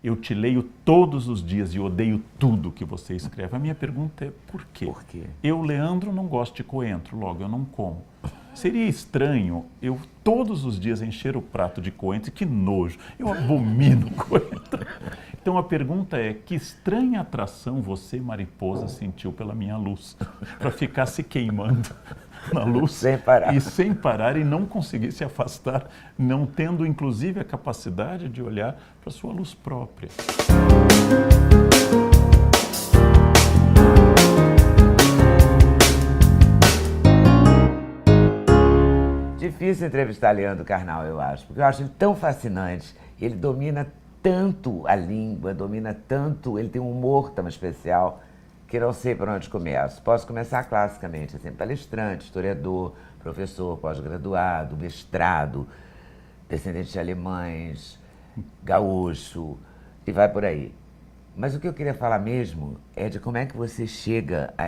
eu te leio todos os dias e odeio tudo que você escreve. A minha pergunta é por quê? Por quê? Eu, Leandro, não gosto de coentro, logo eu não como. Seria estranho eu todos os dias encher o prato de coentro, que nojo, eu abomino coentro. Então a pergunta é, que estranha atração você, mariposa, sentiu pela minha luz, para ficar se queimando na luz Sem parar. e sem parar e não conseguir se afastar, não tendo inclusive a capacidade de olhar para sua luz própria. Difícil entrevistar Leandro Carnal, eu acho, porque eu acho ele tão fascinante. Ele domina tanto a língua, domina tanto, ele tem um humor tão especial que não sei por onde começo. Posso começar classicamente, assim, palestrante, historiador, professor, pós-graduado, mestrado, descendente de alemães, gaúcho, e vai por aí. Mas o que eu queria falar mesmo é de como é que você chega a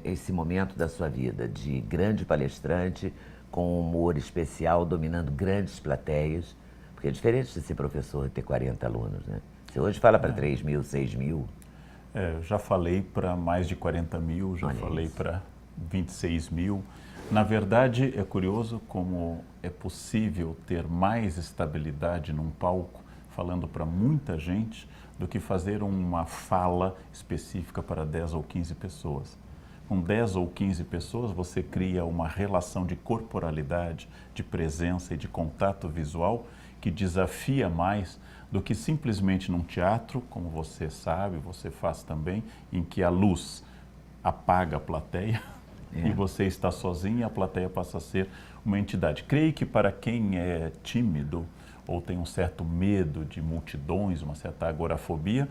esse momento da sua vida de grande palestrante, com um humor especial, dominando grandes plateias, porque é diferente de ser professor e ter 40 alunos, né? Você hoje fala para 3 mil, 6 mil. Eu já falei para mais de 40 mil, já falei para 26 mil. Na verdade, é curioso como é possível ter mais estabilidade num palco, falando para muita gente, do que fazer uma fala específica para 10 ou 15 pessoas. Com 10 ou 15 pessoas, você cria uma relação de corporalidade, de presença e de contato visual que desafia mais do que simplesmente num teatro, como você sabe, você faz também, em que a luz apaga a plateia e você está sozinho e a plateia passa a ser uma entidade. Creio que para quem é tímido ou tem um certo medo de multidões, uma certa agorafobia,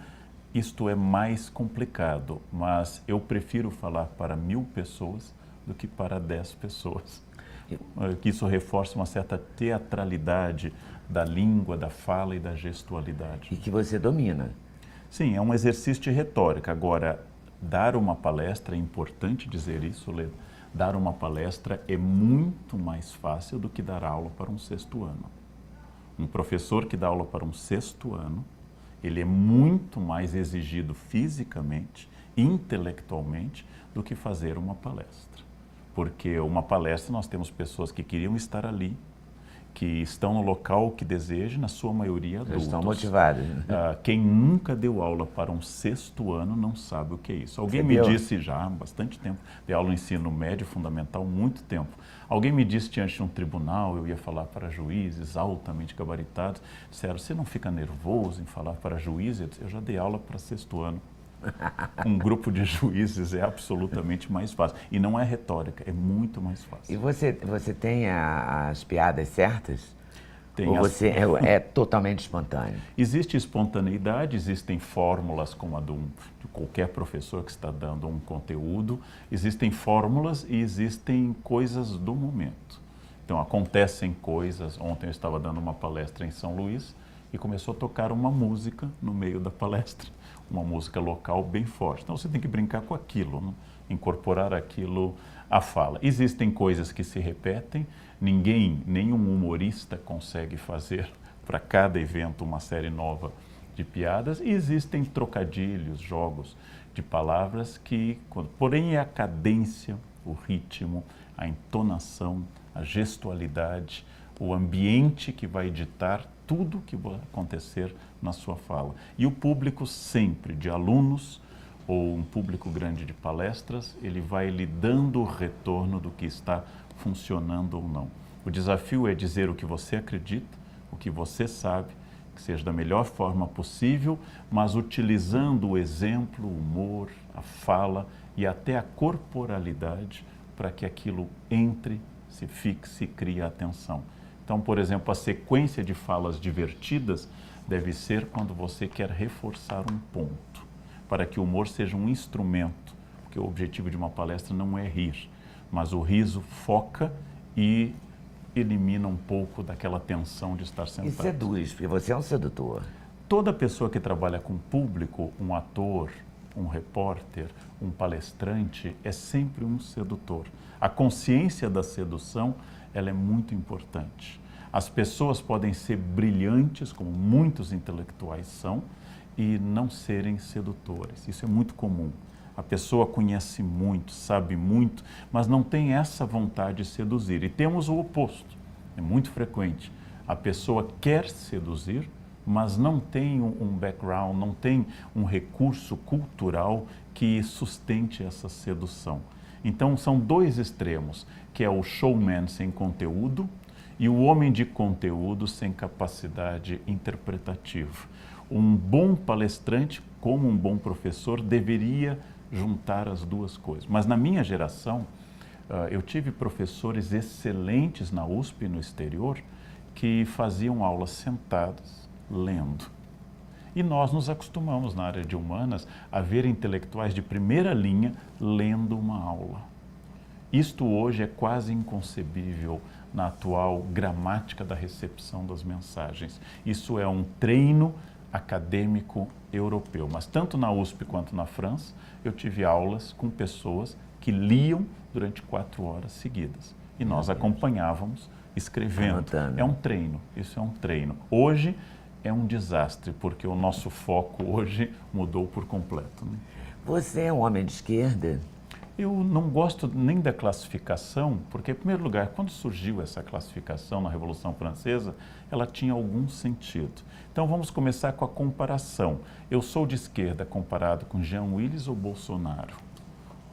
isto é mais complicado, mas eu prefiro falar para 1000 pessoas do que para 10 pessoas. Isso reforça uma certa teatralidade da língua, da fala e da gestualidade. E que você domina. Sim, é um exercício de retórica. Agora, dar uma palestra, é importante dizer isso, Lê, dar uma palestra é muito mais fácil do que dar aula para um 6º ano. Um professor que dá aula para um 6º ano, ele é muito mais exigido fisicamente, intelectualmente, do que fazer uma palestra. Porque uma palestra nós temos pessoas que queriam estar ali, que estão no local que desejam, na sua maioria adultos. Estão motivados. Quem nunca deu aula para um 6º ano não sabe o que é isso. Alguém me disse já há bastante tempo, dei aula no ensino médio, fundamental, muito tempo. Alguém me disse diante de um tribunal, eu ia falar para juízes altamente gabaritados, disseram, você não fica nervoso em falar para juízes? Eu disse, eu já dei aula para 6º ano. Um grupo de juízes é absolutamente mais fácil. E não é retórica, é muito mais fácil. E você tem as piadas certas? Tem ou você é totalmente espontâneo? Existe espontaneidade, existem fórmulas como a de qualquer professor que está dando um conteúdo, existem fórmulas e existem coisas do momento. Então acontecem coisas, ontem eu estava dando uma palestra em São Luís e começou a tocar uma música no meio da palestra, uma música local bem forte. Então você tem que brincar com aquilo, né? Incorporar aquilo à fala. Existem coisas que se repetem, nenhum humorista consegue fazer para cada evento uma série nova de piadas, e existem trocadilhos, jogos de palavras que, porém é a cadência, o ritmo, a entonação, a gestualidade, o ambiente que vai ditar tudo que vai acontecer na sua fala. E o público sempre, de alunos ou um público grande de palestras, ele vai lhe dando o retorno do que está funcionando ou não. O desafio é dizer o que você acredita, o que você sabe, que seja da melhor forma possível, mas utilizando o exemplo, o humor, a fala e até a corporalidade para que aquilo entre, se fixe e crie a atenção. Então, por exemplo, a sequência de falas divertidas deve ser quando você quer reforçar um ponto, para que o humor seja um instrumento, porque o objetivo de uma palestra não é rir, mas o riso foca e elimina um pouco daquela tensão de estar sentado. E seduz, porque você é um sedutor. Toda pessoa que trabalha com público, um ator, um repórter, um palestrante, é sempre um sedutor. A consciência da sedução, ela é muito importante. As pessoas podem ser brilhantes, como muitos intelectuais são, e não serem sedutoras. Isso é muito comum. A pessoa conhece muito, sabe muito, mas não tem essa vontade de seduzir. E temos o oposto, é muito frequente. A pessoa quer seduzir, mas não tem um background, não tem um recurso cultural que sustente essa sedução. Então, são dois extremos, que é o showman sem conteúdo e o homem de conteúdo sem capacidade interpretativa. Um bom palestrante, como um bom professor, deveria juntar as duas coisas. Mas na minha geração, eu tive professores excelentes na USP e no exterior que faziam aulas sentados, lendo. E nós nos acostumamos na área de humanas a ver intelectuais de primeira linha lendo uma aula. Isto hoje é quase inconcebível na atual gramática da recepção das mensagens. Isso é um treino acadêmico europeu. Mas tanto na USP quanto na França, eu tive aulas com pessoas que liam durante 4 horas seguidas. E nós acompanhávamos escrevendo. Anotando. É um treino, isso é um treino. Hoje é um desastre, porque o nosso foco hoje mudou por completo. Né? Você é um homem de esquerda? Eu não gosto nem da classificação, porque, em primeiro lugar, quando surgiu essa classificação na Revolução Francesa, ela tinha algum sentido. Então, vamos começar com a comparação. Eu sou de esquerda comparado com Jean Willis ou Bolsonaro?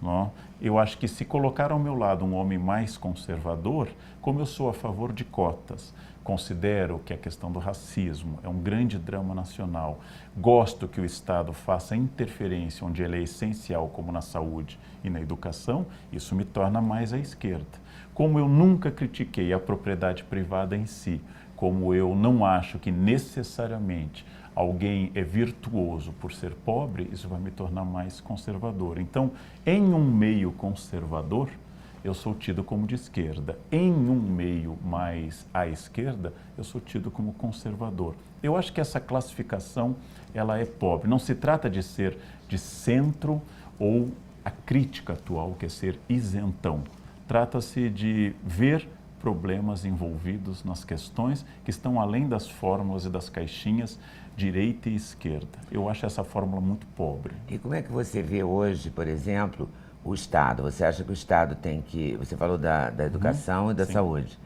Não? Eu acho que se colocar ao meu lado um homem mais conservador, como eu sou a favor de cotas, considero que a questão do racismo é um grande drama nacional, gosto que o Estado faça interferência onde ele é essencial, como na saúde e na educação, isso me torna mais à esquerda. Como eu nunca critiquei a propriedade privada em si, como eu não acho que necessariamente alguém é virtuoso por ser pobre, isso vai me tornar mais conservador. Então, em um meio conservador, eu sou tido como de esquerda. Em um meio mais à esquerda, eu sou tido como conservador. Eu acho que essa classificação, ela é pobre. Não se trata de ser de centro ou a crítica atual, que é ser isentão. Trata-se de ver problemas envolvidos nas questões que estão além das fórmulas e das caixinhas direita e esquerda. Eu acho essa fórmula muito pobre. E como é que você vê hoje, por exemplo, o Estado? Você acha que o Estado tem que... Você falou da educação e da saúde.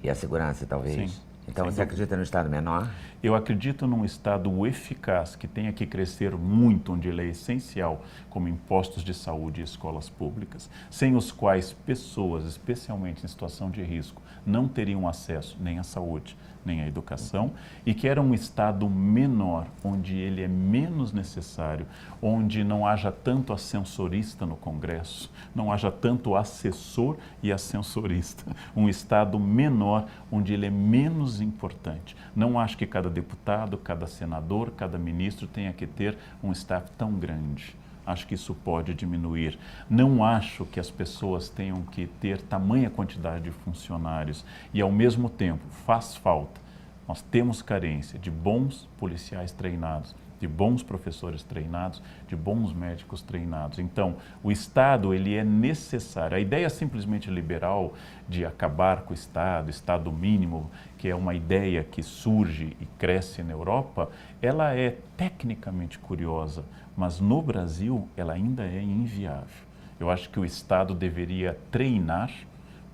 E a segurança, talvez? Sim. Então, você acredita no Estado menor? Eu acredito num Estado eficaz, que tenha que crescer muito, onde ele é essencial, como impostos de saúde e escolas públicas, sem os quais pessoas, especialmente em situação de risco, não teriam acesso nem à saúde, nem à educação, e que era um Estado menor, onde ele é menos necessário, onde não haja tanto ascensorista no Congresso, não haja tanto assessor e ascensorista. Um Estado menor, onde ele é menos importante. Não acho que cada deputado, cada senador, cada ministro tenha que ter um staff tão grande. Acho que isso pode diminuir. Não acho que as pessoas tenham que ter tamanha quantidade de funcionários e, ao mesmo tempo, faz falta. Nós temos carência de bons policiais treinados, de bons professores treinados, de bons médicos treinados. Então, o Estado, ele é necessário. A ideia simplesmente liberal de acabar com o Estado mínimo, que é uma ideia que surge e cresce na Europa, ela é tecnicamente curiosa, mas no Brasil ela ainda é inviável. Eu acho que o Estado deveria treinar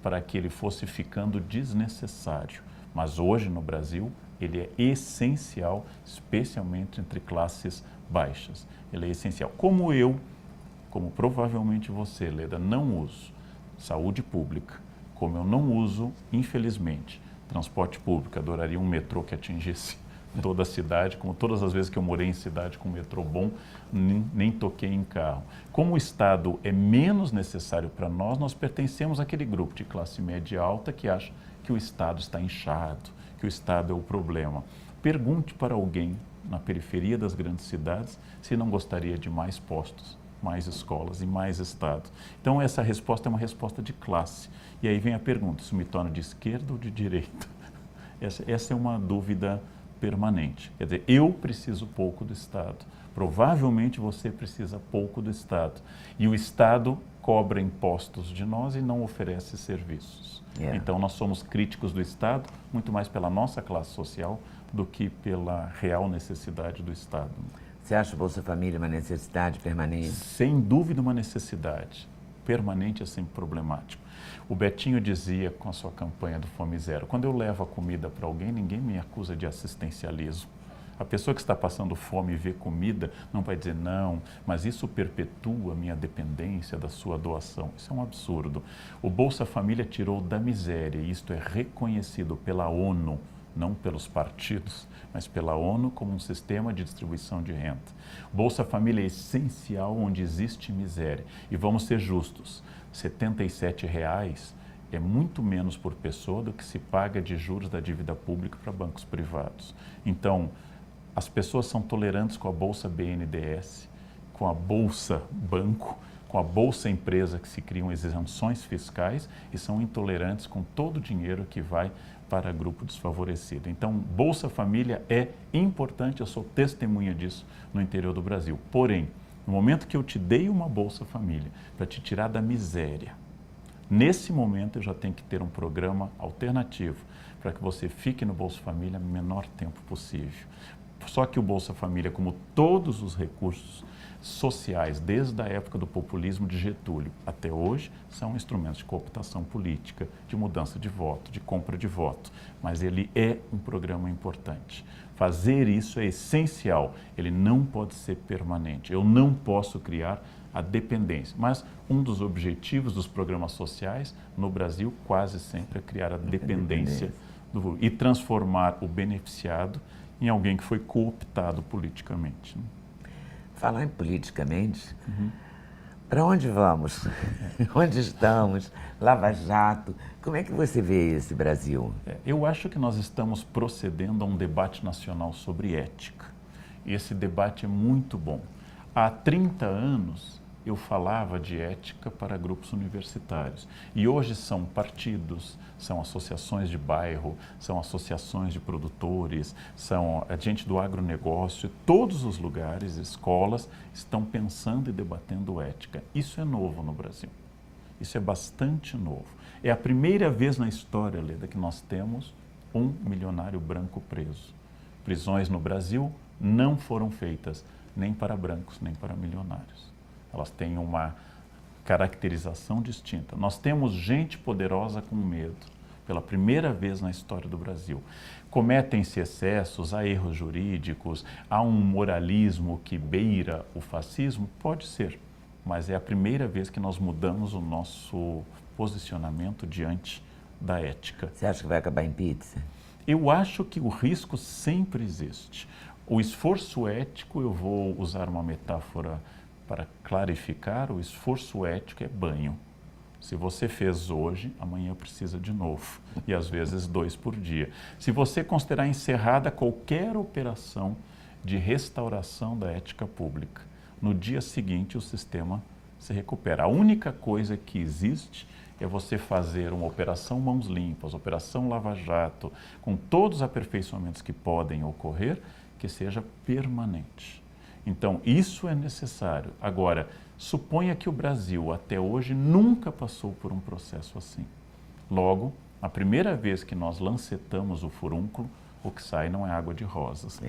para que ele fosse ficando desnecessário. Mas hoje no Brasil ele é essencial, especialmente entre classes baixas. Ele é essencial. Como eu, como provavelmente você, Leda, não uso saúde pública, como eu não uso, infelizmente, transporte público, adoraria um metrô que atingisse toda a cidade, como todas as vezes que eu morei em cidade com metrô bom, nem toquei em carro. Como o Estado é menos necessário para nós, nós pertencemos àquele grupo de classe média alta que acha que o Estado está inchado, que o Estado é o problema. Pergunte para alguém na periferia das grandes cidades se não gostaria de mais postos, mais escolas e mais Estado. Então essa resposta é uma resposta de classe. E aí vem a pergunta, isso me torna de esquerda ou de direita? Essa é uma dúvida permanente. Quer dizer, eu preciso pouco do Estado. Provavelmente você precisa pouco do Estado. E o Estado cobra impostos de nós e não oferece serviços. Então, nós somos críticos do Estado, muito mais pela nossa classe social do que pela real necessidade do Estado. Você acha o Bolsa Família uma necessidade permanente? Sem dúvida, uma necessidade. Permanente é sempre problemático. O Betinho dizia com a sua campanha do Fome Zero, quando eu levo a comida para alguém, ninguém me acusa de assistencialismo. A pessoa que está passando fome e vê comida não vai dizer não, mas isso perpetua a minha dependência da sua doação. Isso é um absurdo. O Bolsa Família tirou da miséria e isto é reconhecido pela ONU, não pelos partidos, mas pela ONU como um sistema de distribuição de renda. Bolsa Família é essencial onde existe miséria. E vamos ser justos, R$ 77,00 é muito menos por pessoa do que se paga de juros da dívida pública para bancos privados. Então, as pessoas são tolerantes com a Bolsa BNDES, com a Bolsa Banco, com a Bolsa Empresa, que se criam isenções fiscais, e são intolerantes com todo o dinheiro que vai para grupo desfavorecido. Então, Bolsa Família é importante, eu sou testemunha disso no interior do Brasil. Porém, no momento que eu te dei uma Bolsa Família para te tirar da miséria, nesse momento eu já tenho que ter um programa alternativo para que você fique no Bolsa Família o menor tempo possível. Só que o Bolsa Família, como todos os recursos sociais, desde a época do populismo de Getúlio até hoje, são instrumentos de cooptação política, de mudança de voto, de compra de voto. Mas ele é um programa importante. Fazer isso é essencial. Ele não pode ser permanente. Eu não posso criar a dependência. Mas um dos objetivos dos programas sociais no Brasil quase sempre é criar a dependência e transformar o beneficiado em alguém que foi cooptado politicamente. Falar em politicamente, para onde vamos? Onde estamos? Lava Jato, como é que você vê esse Brasil? Eu acho que nós estamos procedendo a um debate nacional sobre ética. E esse debate é muito bom. Há 30 anos, eu falava de ética para grupos universitários. E hoje são partidos, são associações de bairro, são associações de produtores, são a gente do agronegócio, todos os lugares, escolas, estão pensando e debatendo ética. Isso é novo no Brasil. Isso é bastante novo. É a primeira vez na história, Leda, que nós temos um milionário branco preso. Prisões no Brasil não foram feitas nem para brancos, nem para milionários. Elas têm uma caracterização distinta. Nós temos gente poderosa com medo, pela primeira vez na história do Brasil. Cometem-se excessos, há erros jurídicos, há um moralismo que beira o fascismo? Pode ser, mas é a primeira vez que nós mudamos o nosso posicionamento diante da ética. Você acha que vai acabar em pizza? Eu acho que o risco sempre existe. O esforço ético, eu vou usar uma metáfora para clarificar, o esforço ético é banho. Se você fez hoje, amanhã precisa de novo. E às vezes 2 por dia. Se você considerar encerrada qualquer operação de restauração da ética pública, no dia seguinte o sistema se recupera. A única coisa que existe é você fazer uma operação mãos limpas, operação Lava Jato, com todos os aperfeiçoamentos que podem ocorrer, que seja permanente. Então, isso é necessário. Agora, suponha que o Brasil, até hoje, nunca passou por um processo assim. Logo, a primeira vez que nós lancetamos o furúnculo, o que sai não é água de rosas.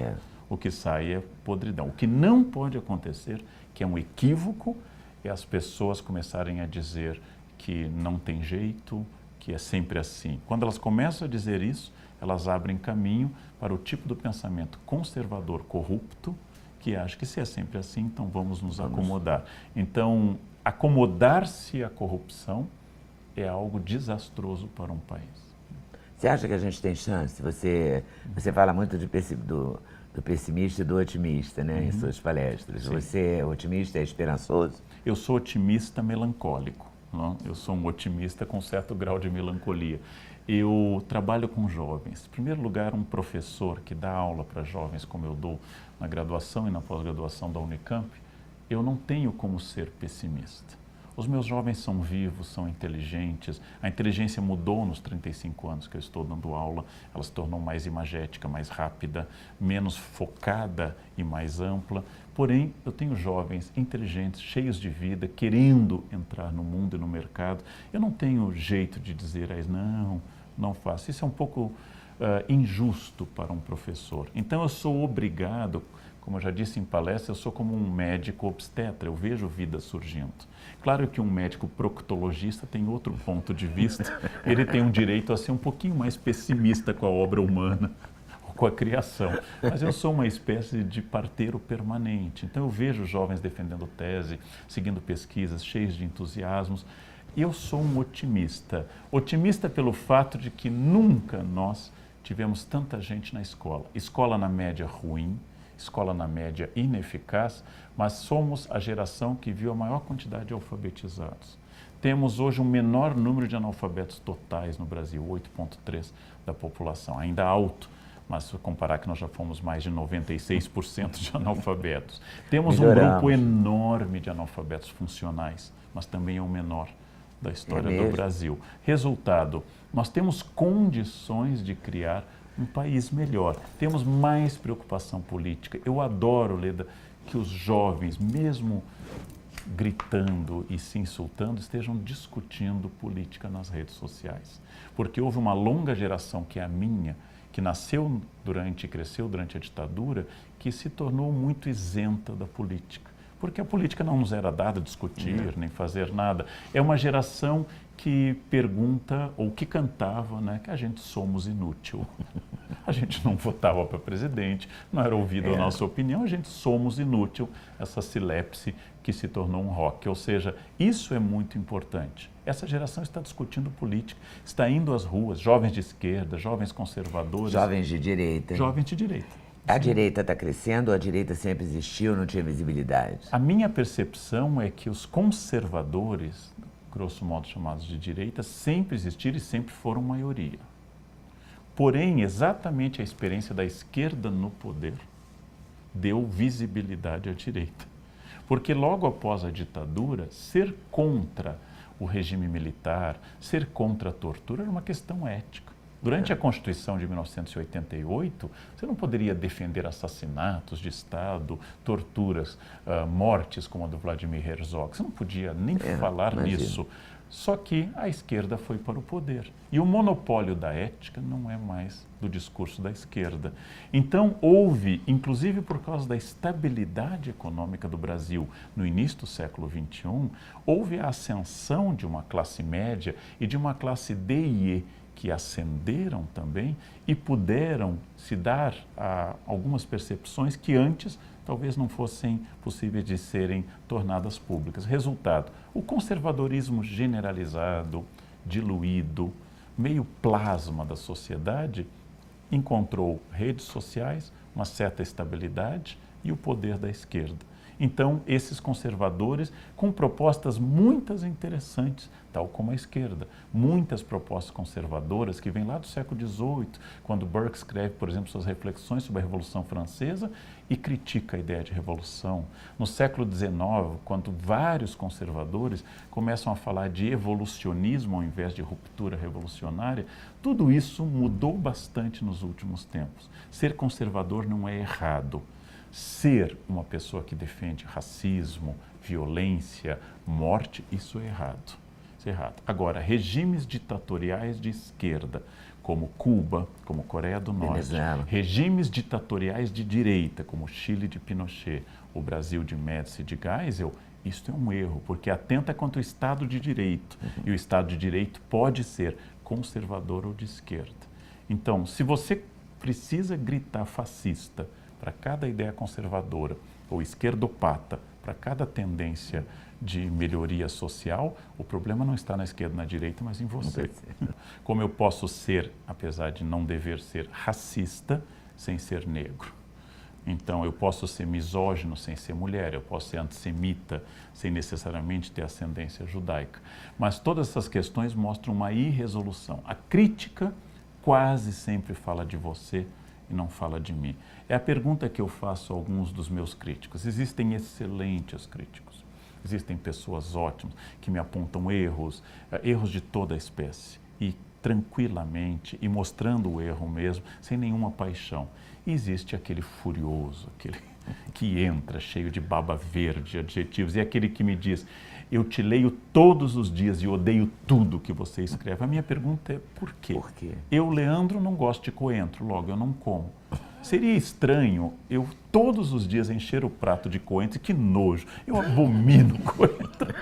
O que sai é podridão. O que não pode acontecer, que é um equívoco, é as pessoas começarem a dizer que não tem jeito, que é sempre assim. Quando elas começam a dizer isso, elas abrem caminho para o tipo do pensamento conservador corrupto, que acha que se é sempre assim, então vamos nos acomodar. Então, acomodar-se à corrupção é algo desastroso para um país. Você acha que a gente tem chance? Você fala muito do pessimista e do otimista, né, em suas palestras. Sim. Você é otimista e esperançoso? Eu sou otimista melancólico. Não? Eu sou um otimista com certo grau de melancolia. Eu trabalho com jovens. Em primeiro lugar, um professor que dá aula para jovens, como eu dou na graduação e na pós-graduação da Unicamp, eu não tenho como ser pessimista. Os meus jovens são vivos, são inteligentes. A inteligência mudou nos 35 anos que eu estou dando aula. Ela se tornou mais imagética, mais rápida, menos focada e mais ampla. Porém, eu tenho jovens inteligentes, cheios de vida, querendo entrar no mundo e no mercado. Eu não tenho jeito de dizer a eles, não faço. Isso é um pouco injusto para um professor. Então, eu sou obrigado, como eu já disse em palestra, eu sou como um médico obstetra, eu vejo vida surgindo. Claro que um médico proctologista tem outro ponto de vista, ele tem um direito a ser um pouquinho mais pessimista com a obra humana, ou com a criação, mas eu sou uma espécie de parteiro permanente, então eu vejo jovens defendendo tese, seguindo pesquisas, cheios de entusiasmos, e eu sou um otimista. Otimista pelo fato de que nunca nós tivemos tanta gente na escola. Escola na média ruim, escola na média ineficaz, mas somos a geração que viu a maior quantidade de alfabetizados. Temos hoje um menor número de analfabetos totais no Brasil, 8,3% da população, ainda alto, mas se comparar que nós já fomos mais de 96% de analfabetos. Temos um grupo enorme de analfabetos funcionais, mas também é o menor da história do Brasil. Resultado, nós temos condições de criar um país melhor. Temos mais preocupação política. Eu adoro, Leda, que os jovens, mesmo gritando e se insultando, estejam discutindo política nas redes sociais. Porque houve uma longa geração, que é a minha, que nasceu durante e cresceu durante a ditadura, que se tornou muito isenta da política. Porque a política não nos era dada discutir, nem fazer nada. É uma geração que pergunta, ou que cantava, né, que a gente somos inútil. A gente não votava para presidente, não era ouvida a nossa opinião, a gente somos inútil. Essa silepse que se tornou um rock. Ou seja, isso é muito importante. Essa geração está discutindo política, está indo às ruas, jovens de esquerda, jovens conservadores. Jovens de direita. Jovens de direita. A direita está crescendo, a direita sempre existiu, não tinha visibilidade? A minha percepção é que os conservadores, grosso modo chamados de direita, sempre existiram e sempre foram maioria. Porém, exatamente a experiência da esquerda no poder deu visibilidade à direita. Porque logo após a ditadura, ser contra o regime militar, ser contra a tortura era uma questão ética. Durante a Constituição de 1988, você não poderia defender assassinatos de Estado, torturas, mortes como a do Vladimir Herzog. Você não podia nem falar nisso. Só que a esquerda foi para o poder. E o monopólio da ética não é mais do discurso da esquerda. Então, houve, inclusive por causa da estabilidade econômica do Brasil no início do século XXI, houve a ascensão de uma classe média e de uma classe D e E, que ascenderam também e puderam se dar a algumas percepções que antes talvez não fossem possíveis de serem tornadas públicas. Resultado, o conservadorismo generalizado, diluído, meio plasma da sociedade, encontrou redes sociais, uma certa estabilidade e o poder da esquerda. Então, esses conservadores, com propostas muitas interessantes, tal como a esquerda, muitas propostas conservadoras que vêm lá do século XVIII, quando Burke escreve, por exemplo, suas reflexões sobre a Revolução Francesa e critica a ideia de revolução. No século XIX, quando vários conservadores começam a falar de evolucionismo ao invés de ruptura revolucionária, tudo isso mudou bastante nos últimos tempos. Ser conservador não é errado. Ser uma pessoa que defende racismo, violência, morte, isso é errado. Isso é errado. Agora, regimes ditatoriais de esquerda, como Cuba, como Coreia do Norte, regimes ditatoriais de direita, como Chile de Pinochet, o Brasil de Médici e de Geisel, isso é um erro, porque atenta contra o Estado de Direito. E o Estado de Direito pode ser conservador ou de esquerda. Então, se você precisa gritar fascista para cada ideia conservadora ou esquerdopata, para cada tendência de melhoria social, o problema não está na esquerda, na direita, mas em você. Como eu posso ser, apesar de não dever ser, racista sem ser negro? Então, eu posso ser misógino sem ser mulher, eu posso ser antissemita sem necessariamente ter ascendência judaica. Mas todas essas questões mostram uma irresolução. A crítica quase sempre fala de você e não fala de mim. É a pergunta que eu faço a alguns dos meus críticos. Existem excelentes críticos. Existem pessoas ótimas que me apontam erros, erros de toda a espécie, e tranquilamente, e mostrando o erro mesmo, sem nenhuma paixão. E existe aquele furioso, aquele que entra cheio de baba verde, adjetivos, e aquele que me diz: eu te leio todos os dias e odeio tudo que você escreve. A minha pergunta é: por quê? Por quê? Eu, Leandro, não gosto de coentro, logo eu não como. Seria estranho eu todos os dias encher o prato de coentro, que nojo, eu abomino coentro.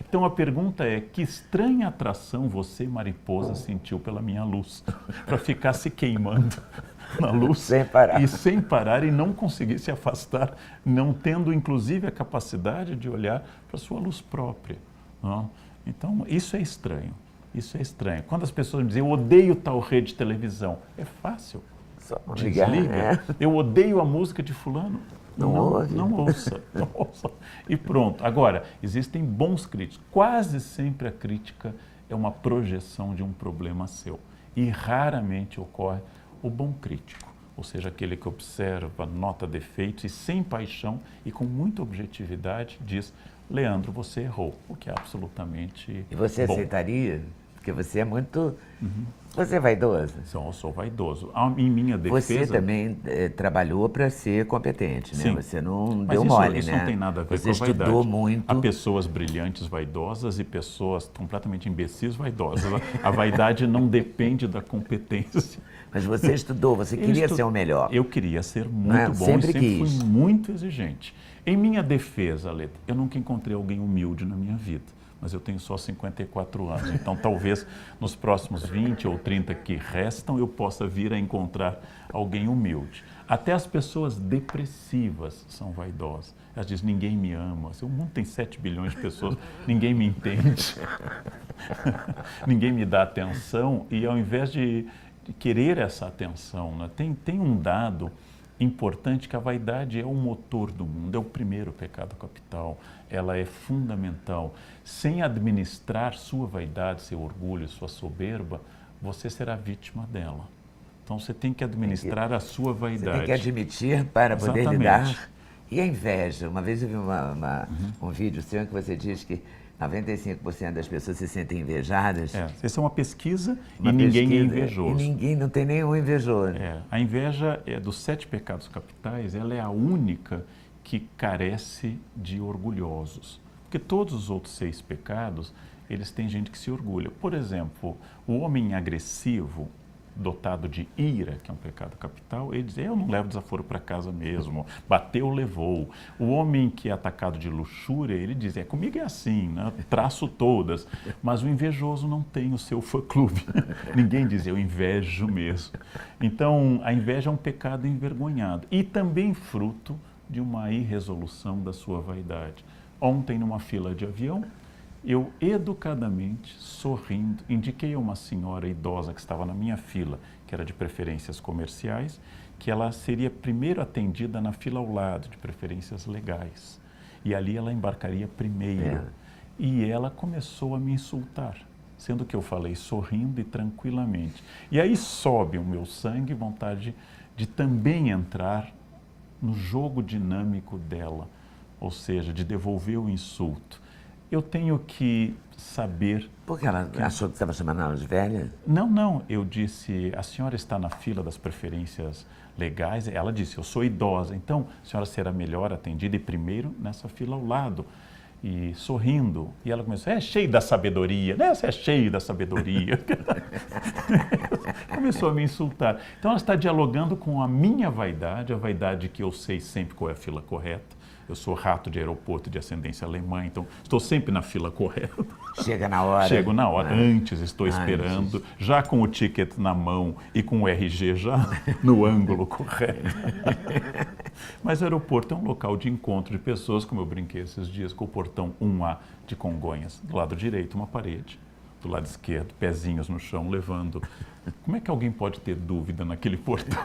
Então a pergunta é: que estranha atração você, mariposa, sentiu pela minha luz, para ficar se queimando na luz sem parar. E sem parar e não conseguir se afastar, não tendo inclusive a capacidade de olhar para a sua luz própria. Não? Então isso é estranho, isso é estranho. Quando as pessoas me dizem: eu odeio tal rede de televisão, é fácil. Desliga. Eu odeio a música de fulano. Não ouça. E pronto. Agora, existem bons críticos. Quase sempre a crítica é uma projeção de um problema seu. E raramente ocorre o bom crítico. Ou seja, aquele que observa, nota defeitos e sem paixão e com muita objetividade diz: Leandro, você errou, o que é absolutamente E você bom. Aceitaria? Porque você é muito... Você é vaidoso? Eu sou vaidoso. Em minha defesa... Você também trabalhou para ser competente, né? Sim. Você não Mas deu mole, isso né? não tem nada a ver você com a vaidade. estudou muito. Há pessoas brilhantes vaidosas e pessoas completamente imbecis vaidosas. A vaidade não depende da competência. Mas você estudou, você queria ser o melhor. Eu queria ser muito bom e sempre fui muito exigente. Em minha defesa, Leta, eu nunca encontrei alguém humilde na minha vida. Mas eu tenho só 54 anos, então talvez nos próximos 20 ou 30 que restam eu possa vir a encontrar alguém humilde. Até as pessoas depressivas são vaidosas. Elas dizem: ninguém me ama, o mundo tem 7 bilhões de pessoas, ninguém me entende, ninguém me dá atenção, e ao invés de querer essa atenção, né, tem um dado importante, que a vaidade é o motor do mundo, é o primeiro pecado capital, ela é fundamental. Sem administrar sua vaidade, seu orgulho, sua soberba, você será vítima dela. Então você tem que administrar a sua vaidade. Você tem que admitir para poder Exatamente. lidar. E a inveja? Uma vez eu vi um vídeo seu em que você diz que 95% das pessoas se sentem invejadas. Essa é uma pesquisa e ninguém é invejoso. E ninguém, não tem nenhum invejoso. A inveja é dos 7 pecados capitais, ela é a única que carece de orgulhosos. Porque todos os outros 6 pecados, eles têm gente que se orgulha. Por exemplo, o homem agressivo, dotado de ira, que é um pecado capital, ele diz: eu não levo desaforo para casa mesmo, bateu, levou. O homem que é atacado de luxúria, ele diz: comigo é assim, né? Traço todas. Mas o invejoso não tem o seu fã-clube. Ninguém diz: eu invejo mesmo. Então, a inveja é um pecado envergonhado e também fruto de uma irresolução da sua vaidade. Ontem, numa fila de avião, eu, educadamente, sorrindo, indiquei a uma senhora idosa que estava na minha fila, que era de preferências comerciais, que ela seria primeiro atendida na fila ao lado, de preferências legais. E ali ela embarcaria primeiro. E ela começou a me insultar, sendo que eu falei sorrindo e tranquilamente. E aí sobe o meu sangue, vontade de também entrar no jogo dinâmico dela, ou seja, de devolver o insulto. Eu tenho que saber... Porque ela achou que estava chamando ela de velha? Não. Eu disse: a senhora está na fila das preferências legais. Ela disse: eu sou idosa, então a senhora será melhor atendida e primeiro nessa fila ao lado. E sorrindo. E ela começou: é cheio da sabedoria, né? Você é cheio da sabedoria. Começou a me insultar. Então ela está dialogando com a minha vaidade, a vaidade que eu sei sempre qual é a fila correta. Eu sou rato de aeroporto de ascendência alemã, então estou sempre na fila correta. Chega na hora. Chego na hora. Antes, estou esperando, já com o ticket na mão e com o RG já no ângulo correto. Mas o aeroporto é um local de encontro de pessoas, como eu brinquei esses dias, com o portão 1A de Congonhas. Do lado direito, uma parede. Do lado esquerdo, pezinhos no chão, levando. Como é que alguém pode ter dúvida naquele portão?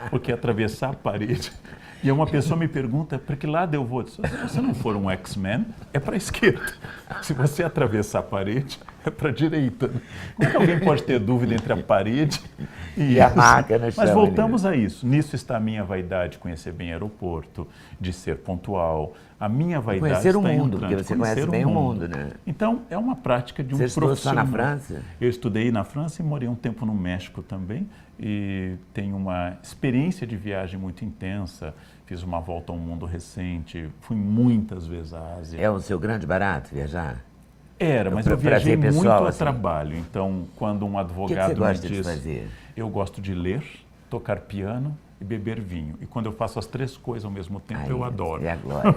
Porque atravessar a parede... E uma pessoa me pergunta: para que lado eu vou? Se você não for um X-Men, é para a esquerda. Se você atravessar a parede, é para a direita. Como é que alguém pode ter dúvida entre a parede e a maca no chão? Mas voltamos a isso. Nisso está a minha vaidade de conhecer bem aeroporto, de ser pontual. A minha vaidade conhecer o está mundo, em porque você conhece bem o mundo, né? Então, é uma prática de um Você estudou só profissional. na França? Eu estudei na França e morei um tempo no México também. E tenho uma experiência de viagem muito intensa. Fiz uma volta ao mundo recente, fui muitas vezes à Ásia. É o seu grande barato, viajar? Era, mas eu viajei prazer muito pessoal, a assim. trabalho. Então, quando um O que advogado você gosta me de diz... fazer? Eu gosto de ler, tocar piano e beber vinho. E quando eu faço as três coisas ao mesmo tempo, Aí, eu adoro. é a glória.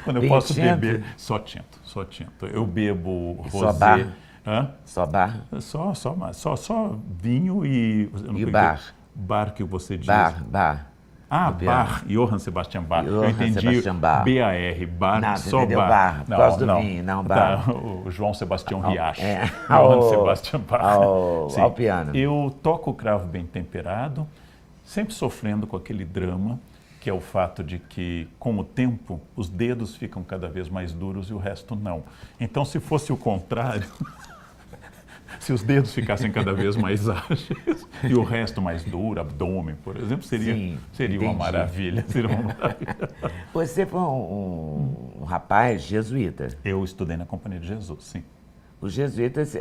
Quando eu Vinho posso tinto? beber, só tinto. Eu bebo Só rosé. bar? Hã? Só bar? Só vinho e... eu não E o sei bar? Bar que você diz. Bar. Ah, Do piano. Bach, Johann Sebastian Bach. Eu Johann entendi Sebastian Bach. B-A-R, bar, Não, você só entendeu bar. bar, por causa do vinho, não bar. Tá, o João Sebastião Riacho. Johann Ao- Sebastian Bach. Sim. ao piano. Eu toco o cravo bem temperado, sempre sofrendo com aquele drama, que é o fato de que, com o tempo, os dedos ficam cada vez mais duros e o resto não. Então, se fosse o contrário... Se os dedos ficassem cada vez mais ágeis e o resto mais duro, abdômen, por exemplo, seria uma maravilha. Seria uma maravilha. Você foi um rapaz jesuíta. Eu estudei na Companhia de Jesus, sim. Os jesuítas,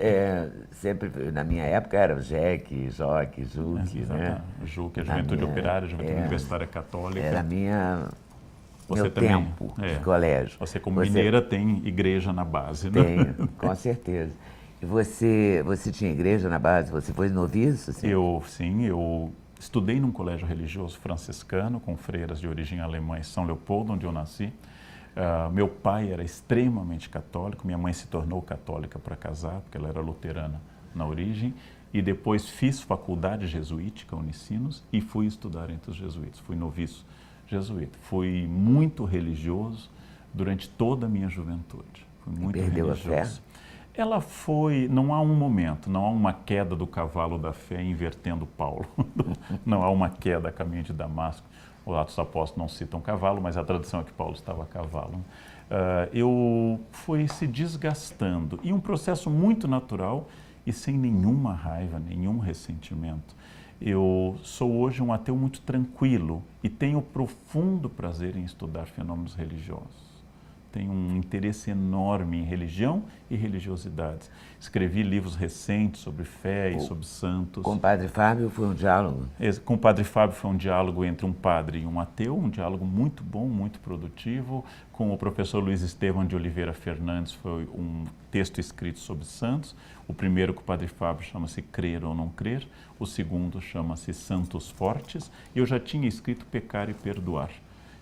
sempre, na minha época, eram Jeque, Joque, Juque, né? Juque, a Na Juventude minha- Operária, a Juventude Universitária Católica. Era Você meu também, tempo de colégio. Você, como mineira, tem igreja na base, né? Tenho, com certeza. E você tinha igreja na base? Você foi noviço? Assim? Eu estudei num colégio religioso franciscano, com freiras de origem alemã em São Leopoldo, onde eu nasci. Meu pai era extremamente católico, minha mãe se tornou católica para casar, porque ela era luterana na origem. E depois fiz faculdade jesuítica, Unicinos, e fui estudar entre os jesuítas. Fui noviço jesuíta. Fui muito religioso durante toda a minha juventude. Fui muito perdeu religioso. a fé? Ela foi, não há um momento, não há uma queda do cavalo da fé invertendo Paulo. Não há uma queda a caminho de Damasco. Os Atos dos Apóstolos não citam cavalo, mas a tradição é que Paulo estava a cavalo. Eu fui se desgastando e um processo muito natural e sem nenhuma raiva, nenhum ressentimento. Eu sou hoje um ateu muito tranquilo e tenho profundo prazer em estudar fenômenos religiosos. Tenho um interesse enorme em religião e religiosidades. Escrevi livros recentes sobre fé e sobre santos. Com o Padre Fábio foi um diálogo? Com o Padre Fábio foi um diálogo entre um padre e um ateu, um diálogo muito bom, muito produtivo. Com o professor Luiz Estevão de Oliveira Fernandes foi um texto escrito sobre santos. O primeiro com o Padre Fábio chama-se Crer ou Não Crer. O segundo chama-se Santos Fortes. E eu já tinha escrito Pecar e Perdoar,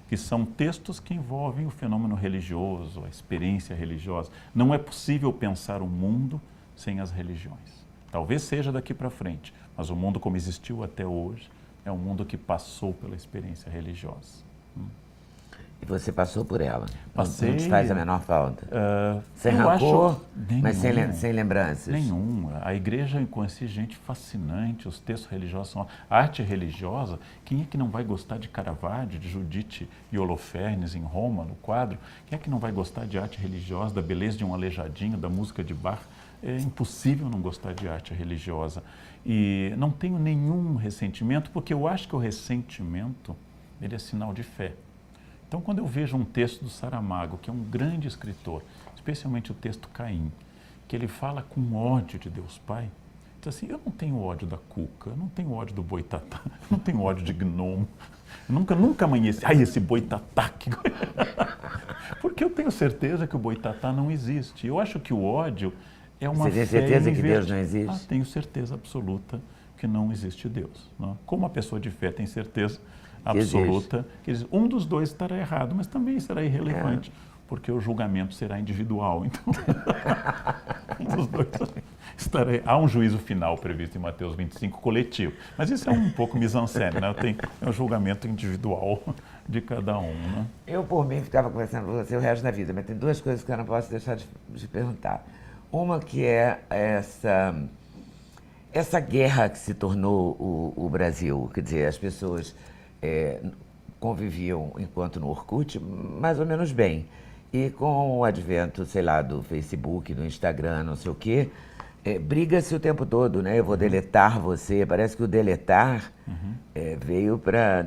que são textos que envolvem o fenômeno religioso, a experiência religiosa. Não é possível pensar o mundo sem as religiões. Talvez seja daqui para frente, mas o mundo como existiu até hoje é um mundo que passou pela experiência religiosa. E você passou por ela? Passei. Não te faz a menor falta? Sem eu rancor, acho mas nenhum. sem lembranças? Nenhum. A igreja conhece gente fascinante, os textos religiosos são... A arte religiosa, quem é que não vai gostar de Caravaggio, de Judite e Holofernes em Roma, no quadro? Quem é que não vai gostar de arte religiosa, da beleza de um aleijadinho, da música de Bach? É impossível não gostar de arte religiosa. E não tenho nenhum ressentimento, porque eu acho que o ressentimento, ele é sinal de fé. Então, quando eu vejo um texto do Saramago, que é um grande escritor, especialmente o texto Caim, que ele fala com ódio de Deus Pai, diz assim, eu não tenho ódio da cuca, eu não tenho ódio do boitatá, eu não tenho ódio de gnomo, eu nunca amanheci, esse boitatá, porque eu tenho certeza que o boitatá não existe. Eu acho que o ódio é uma fé. Você tem certeza que Deus não existe? Tenho certeza absoluta que não existe Deus. Não? Como uma pessoa de fé tem certeza absoluta que um dos dois estará errado, mas também será irrelevante, porque o julgamento será individual. Então, um dos dois estará. Há um juízo final previsto em Mateus 25 coletivo, mas isso é um pouco mise-en-scène, né? É um julgamento individual de cada um. Né? Eu, por mim, ficava conversando com você o resto da vida, mas tem duas coisas que eu não posso deixar de perguntar. Uma que é essa guerra que se tornou o Brasil, quer dizer, as pessoas conviviam, enquanto no Orkut, mais ou menos bem. E com o advento, sei lá, do Facebook, do Instagram, não sei o quê, briga-se o tempo todo, né? Eu vou deletar você. Parece que o deletar veio para,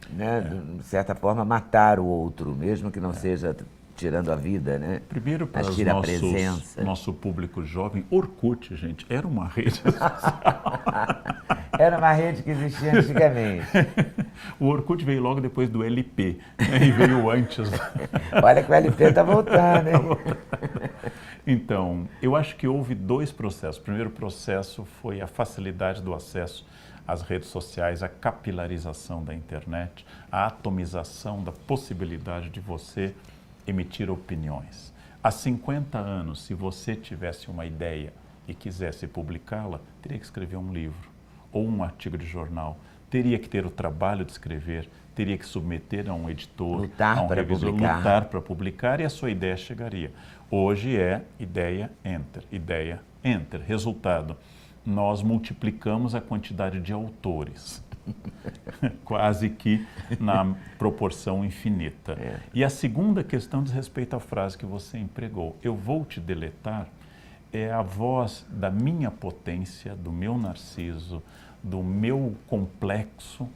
né, de certa forma, matar o outro, mesmo que não seja tirando a vida, né? Primeiro, para mas tira a presença. Nosso público jovem, Orkut, gente, era uma rede social. Era uma rede que existia antigamente. O Orkut veio logo depois do LP, né? E veio antes. Olha que o LP está voltando, hein? Então, eu acho que houve dois processos. O primeiro processo foi a facilidade do acesso às redes sociais, a capilarização da internet, a atomização da possibilidade de você emitir opiniões. Há 50 anos, se você tivesse uma ideia e quisesse publicá-la, teria que escrever um livro ou um artigo de jornal, teria que ter o trabalho de escrever, teria que submeter a um editor, lutar a um revisor, lutar para publicar e a sua ideia chegaria. Hoje é ideia, enter. Resultado, nós multiplicamos a quantidade de autores, quase que na proporção infinita. E a segunda questão diz respeito à frase que você empregou. Eu vou te deletar, é a voz da minha potência, do meu narciso, do meu complexo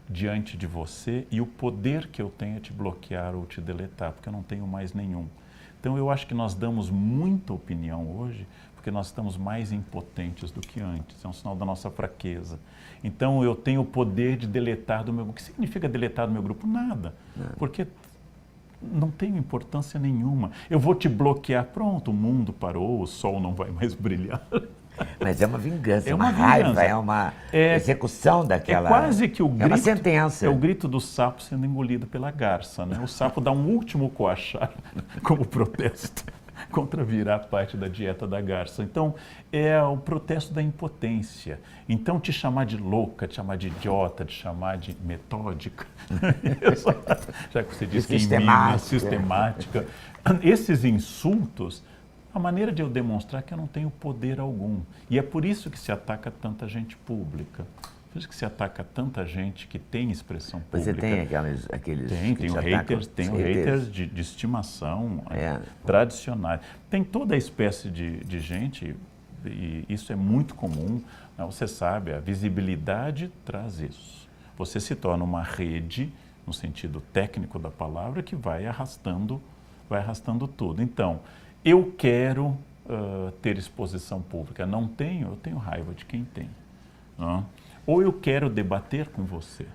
diante de você e o poder que eu tenho é te bloquear ou te deletar, porque eu não tenho mais nenhum. Então eu acho que nós damos muita opinião hoje porque nós estamos mais impotentes do que antes, é um sinal da nossa fraqueza. Então eu tenho o poder de deletar do meu grupo. O que significa deletar do meu grupo? Nada, porque não tem importância nenhuma. Eu vou te bloquear, pronto, o mundo parou, o sol não vai mais brilhar. Mas é uma vingança, é uma raiva, é uma execução daquela... É quase que o grito... É uma sentença. É o grito do sapo sendo engolido pela garça, né? O sapo dá um último coachar como protesto contra virar parte da dieta da garça. Então, é o protesto da impotência. Então, te chamar de louca, te chamar de idiota, te chamar de metódica, já que você disse que sistemática, esses insultos, a maneira de eu demonstrar que eu não tenho poder algum. E é por isso que se ataca tanta gente pública. Por isso que se ataca tanta gente que tem expressão pública. Você tem aqueles Tem haters de estimação, tradicionais. Tem toda a espécie de gente, e isso é muito comum, né? Você sabe, a visibilidade traz isso. Você se torna uma rede, no sentido técnico da palavra, que vai arrastando tudo. Então, eu quero ter exposição pública. Não tenho, eu tenho raiva de quem tem. Não? Ou eu quero debater com você,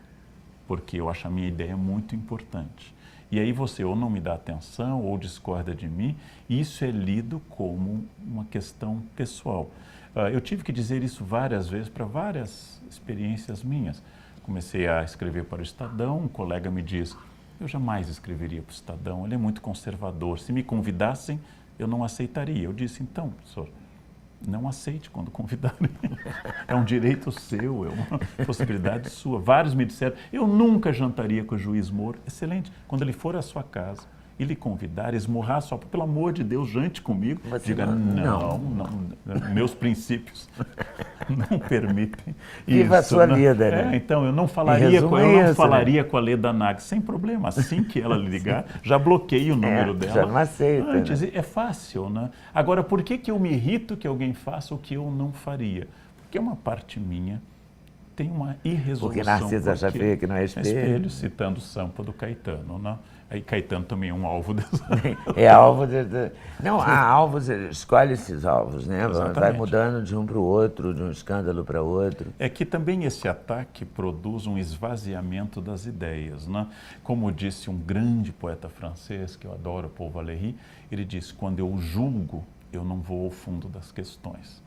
porque eu acho a minha ideia muito importante. E aí você ou não me dá atenção ou discorda de mim, e isso é lido como uma questão pessoal. Eu tive que dizer isso várias vezes para várias experiências minhas. Comecei a escrever para o Estadão, um colega me diz, eu jamais escreveria para o Estadão, ele é muito conservador. Se me convidassem, eu não aceitaria. Eu disse, então, professor, não aceite quando convidarem. É um direito seu, é uma possibilidade sua. Vários me disseram, eu nunca jantaria com o juiz Moro. Excelente. Quando ele for à sua casa e lhe convidar, esmurrar só, pelo amor de Deus, jante comigo. Você diga, não, meus princípios não permitem Viva isso. A sua vida, né? Então, eu não falaria com a Leda Nagel, sem problema. Assim que ela ligar, já bloqueei o número dela. Já não aceita. Antes, né? É fácil, né? Agora, por que eu me irrito que alguém faça o que eu não faria? Porque uma parte minha tem uma irresolução. Porque Narcisa já vê que não é espelho. Citando o Sampa do Caetano, né? Aí Caetano também é um alvo dessa. É alvo Não, há alvos, escolhe esses alvos, né? Exatamente. Vai mudando de um para o outro, de um escândalo para outro. É que também esse ataque produz um esvaziamento das ideias, né? Como disse um grande poeta francês, que eu adoro, Paul Valéry, ele disse, quando eu julgo, eu não vou ao fundo das questões.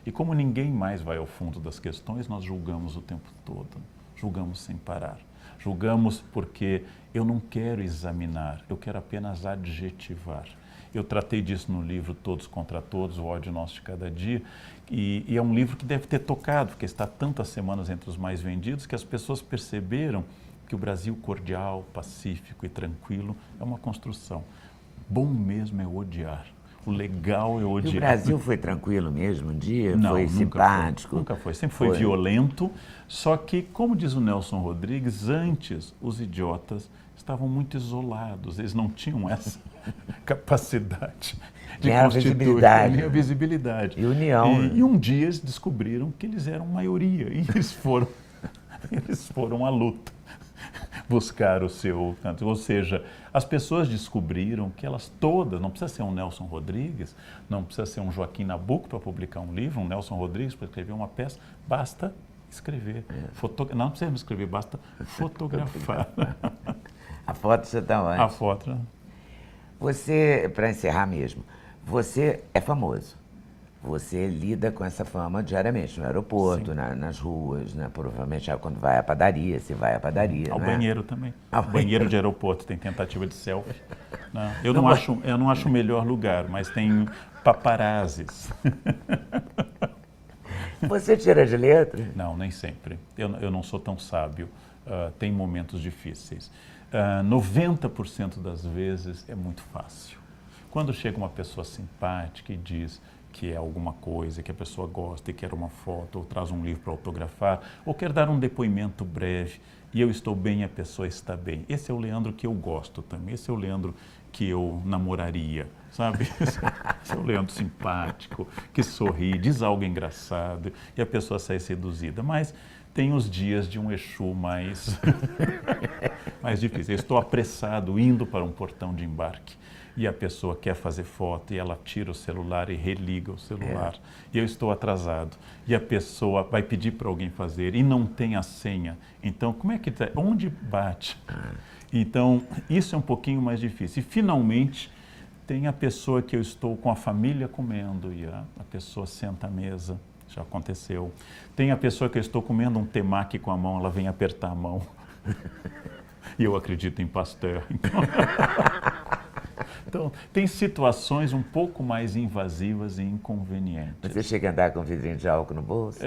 E como ninguém mais vai ao fundo das questões, nós julgamos o tempo todo, julgamos sem parar. Julgamos porque eu não quero examinar, eu quero apenas adjetivar. Eu tratei disso no livro Todos contra Todos, o ódio nosso de cada dia, e é um livro que deve ter tocado, porque está tantas semanas entre os mais vendidos, que as pessoas perceberam que o Brasil cordial, pacífico e tranquilo é uma construção. Bom mesmo é odiar. O legal eu E o odiava. Brasil foi tranquilo mesmo um dia? Não, Foi nunca simpático? Nunca foi. Sempre foi violento. Só que, como diz o Nelson Rodrigues, antes os idiotas estavam muito isolados. Eles não tinham essa capacidade de Nem a constituir visibilidade, nem a né? visibilidade. E união, né? E um dia eles descobriram que eles eram maioria. E eles foram à luta buscar o seu canto. Ou seja, as pessoas descobriram que elas todas, não precisa ser um Nelson Rodrigues, não precisa ser um Joaquim Nabuco para publicar um livro, um Nelson Rodrigues para escrever uma peça, basta escrever. Não precisa escrever, basta fotografar. A foto você está onde? A foto. Né? Você, para encerrar mesmo, você é famoso. Você lida com essa fama diariamente, no aeroporto, nas ruas, né? Provavelmente quando vai à padaria, se vai à padaria. Ao né? banheiro também. Ao banheiro de aeroporto tem tentativa de selfie. Né? Eu não acho o melhor lugar, mas tem paparazzis. Você tira de letra? Não, nem sempre. Eu não sou tão sábio. Tem momentos difíceis. 90% das vezes é muito fácil. Quando chega uma pessoa simpática e diz que é alguma coisa, que a pessoa gosta e quer uma foto, ou traz um livro para autografar, ou quer dar um depoimento breve, e eu estou bem e a pessoa está bem. Esse é o Leandro que eu gosto também, esse é o Leandro que eu namoraria, sabe? Esse é o Leandro simpático, que sorri, diz algo engraçado, e a pessoa sai seduzida. Mas tem os dias de um Exu mais difícil. Eu estou apressado, indo para um portão de embarque, e a pessoa quer fazer foto e ela tira o celular e religa o celular. E eu estou atrasado. E a pessoa vai pedir para alguém fazer e não tem a senha. Então, como é que tá? Onde bate? Então, isso é um pouquinho mais difícil. E, finalmente, tem a pessoa que eu estou com a família comendo e a pessoa senta à mesa. Já aconteceu. Tem a pessoa que eu estou comendo um temaki com a mão, ela vem apertar a mão. E eu acredito em Pasteur. Então, tem situações um pouco mais invasivas e inconvenientes. Você chega a andar com vidrinho de álcool no bolso?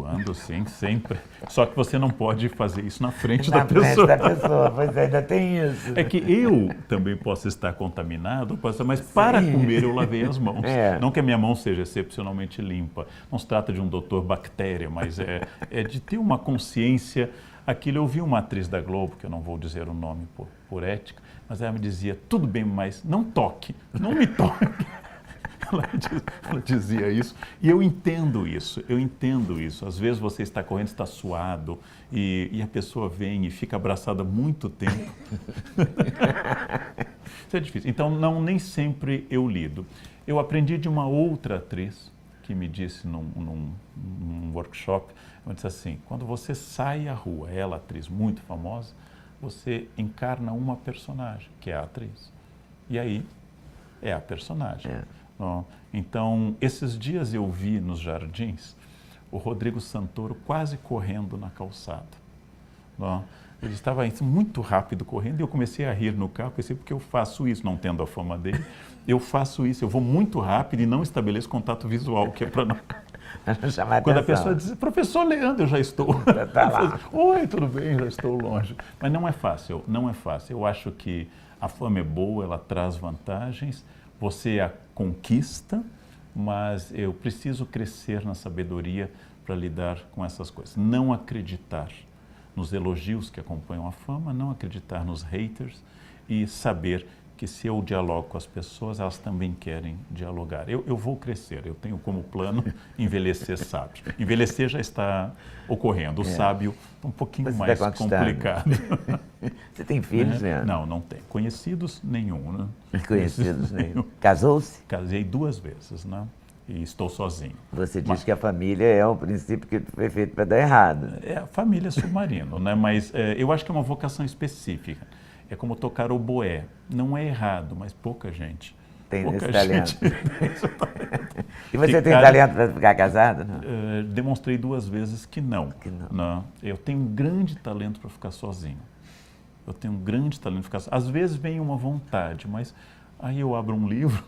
Ando sim, sempre. Só que você não pode fazer isso na frente Na da pessoa. frente da pessoa, pois ainda tem isso. É que eu também posso estar contaminado, mas para comer eu lavei as mãos. Não que a minha mão seja excepcionalmente limpa. Não se trata de um doutor bactéria, mas é de ter uma consciência. Aquilo, eu vi uma atriz da Globo, que eu não vou dizer o nome por ética, mas ela me dizia, tudo bem, mas não toque, não me toque. Ela dizia isso, e eu entendo isso. Às vezes você está correndo, está suado, e a pessoa vem e fica abraçada muito tempo. Isso é difícil. Então, nem sempre eu lido. Eu aprendi de uma outra atriz, que me disse num workshop, ela disse assim, quando você sai à rua, ela, atriz muito famosa, você encarna uma personagem, que é a atriz. E aí, é a personagem. Então, esses dias eu vi nos Jardins o Rodrigo Santoro quase correndo na calçada. Ele estava muito rápido correndo e eu comecei a rir no carro, pensei, porque eu faço isso, não tendo a fama dele, eu faço isso, eu vou muito rápido e não estabeleço contato visual, que é para não... Quando a pessoa diz, professor Leandro, eu já estou. Tá lá. Oi, tudo bem, já estou longe. Mas não é fácil, não é fácil. Eu acho que a fama é boa, ela traz vantagens, você a conquista, mas eu preciso crescer na sabedoria para lidar com essas coisas. Não acreditar nos elogios que acompanham a fama, não acreditar nos haters e saber que se eu dialogo com as pessoas, elas também querem dialogar. Eu vou crescer, eu tenho como plano envelhecer sábio. Envelhecer já está ocorrendo, o sábio é um pouquinho mais complicado. Você tem filhos, né? Não tenho. Conhecidos, nenhum. Né? Conhecidos nenhum. Casou-se? Casei 2 vezes, né? E estou sozinho. Você diz que a família é um princípio que foi feito para dar errado. A família é submarino, né? Mas eu acho que é uma vocação específica. É como tocar oboé. Não é errado, mas pouca gente. Tem pouca esse talento. Tem esse talento. E você tem talento para ficar casado? Não? Demonstrei 2 vezes que não. Não. Eu tenho um grande talento para ficar sozinho. Eu tenho um grande talento para ficar sozinho. Às vezes vem uma vontade, mas aí eu abro um livro.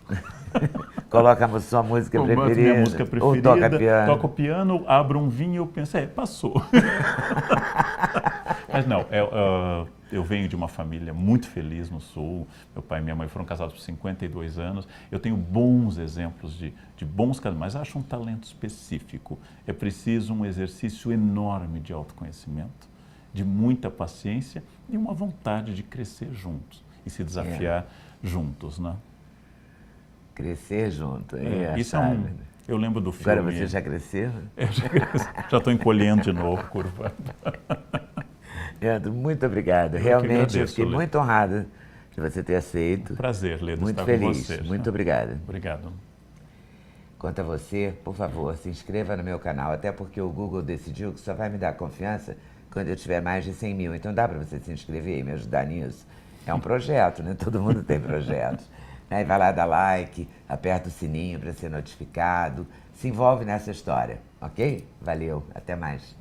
Coloca a sua música preferida. Minha música preferida. Ou toca piano. Toco piano, abro um vinho e eu penso, passou. Mas não, eu venho de uma família muito feliz no Sul. Meu pai e minha mãe foram casados por 52 anos. Eu tenho bons exemplos de bons casamentos, mas acho um talento específico. É preciso um exercício enorme de autoconhecimento, de muita paciência e uma vontade de crescer juntos e se desafiar juntos, né? Crescer junto, isso é eu lembro do filme. Agora você já cresceu? Já estou encolhendo de novo, curva. Leandro, muito obrigado. Realmente eu fiquei muito honrada de você ter aceito. Prazer, Leda, muito estar feliz. com você. Muito obrigado. Obrigado. Quanto a você, por favor, se inscreva no meu canal, até porque o Google decidiu que só vai me dar confiança quando eu tiver mais de 100 mil. Então dá para você se inscrever e me ajudar nisso. É um projeto, né? Todo mundo tem projetos. Aí vai lá, dá like, aperta o sininho para ser notificado, se envolve nessa história, ok? Valeu, até mais.